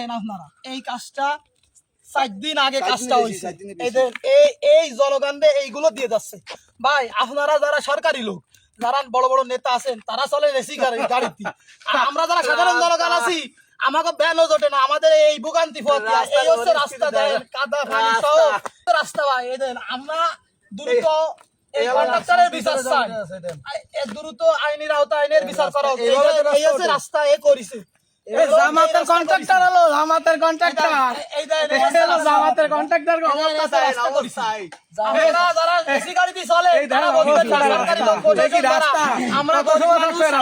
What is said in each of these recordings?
দেখেন আপনারা এই কাজটা 4 দিন আগে কাজটা হইছে এই জনগণে এইগুলো দিয়ে যাচ্ছে ভাই আপনারা যারা সরকারি লোক যারা বড় বড় নেতা আছেন তারা চলে রেসি গাড়িতে আর আমরা যারা সাধারণ জনগণ আছি আমাকে ব্যানও জোটে না আমাদের এই ভোগান্তি ফতে এই হচ্ছে রাস্তা দেন কাদা পানি সহ রাস্তা ভাই এদের আমরা দ্রুত এই কন্ট্রাক্টরের বিচার চাই দ্রুত আইনের আওতায় আইনের বিচার করা হোক এই হচ্ছে রাস্তা এ করিছে জামাতের কন্ট্রাক্টর হলো জামাতের কন্ট্রাক্টর এই দেন জামাতের কন্ট্রাক্টর আমরা যারা এসি গাড়িতে চলে তারা বলতে সরকারি লোক রাস্তা আমরা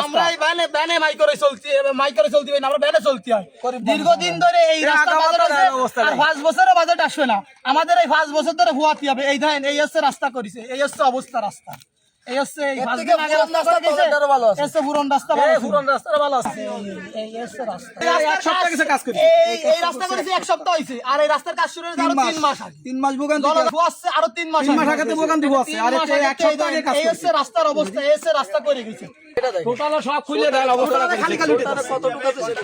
আমরা এই ব্যানে মাই করে চলতে হয় না আমরা ব্যানে চলতে হয় দীর্ঘদিন ধরে এই রাস্তা বাজার আছে আর 5 বছরের বাজেট আসবে না আমাদের এই 5 বছর ধরে হুয়াতে হবে এই দেখেন এই হচ্ছে রাস্তা করেছে এই হচ্ছে অবস্থা রাস্তা এই হচ্ছে এই 5 দিন আগে রাস্তা করেছে এসে পুরন রাস্তা ভালো আছে এই হচ্ছে রাস্তা এক সপ্তাহ কিছু কাজ করি এই রাস্তা করেছে এক সপ্তাহ হইছে আর এই রাস্তার কাজ শুরু হয়েছে আরো 3 মাস আগে 3 মাস ভোগান্তি আছে আরো 3 মাস আগে ভোগান্তি আছে আর এক সপ্তাহ আগে কাজ এই হচ্ছে রাস্তার অবস্থা এই হচ্ছে রাস্তা করে গেছে টোটাল সব খুলে দেন অবস্থা খালি খালি কতটুকু আছে সেটা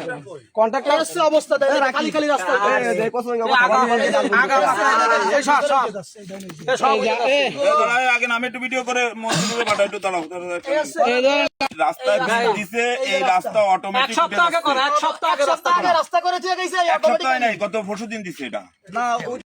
কন্ট্রাক্টর হচ্ছে অবস্থা দেখেন খালি খালি রাস্তা আগে নামে একটু ভিডিও করে মসজিদে পাঠাই একটু দাঁড়াও রাস্তা দিছে এই রাস্তা অটোমেটিক এক সপ্তাহ আগে রাস্তা করেছে গেছে এক সপ্তাহ নাই গত পরশু দিন দিছে এটা না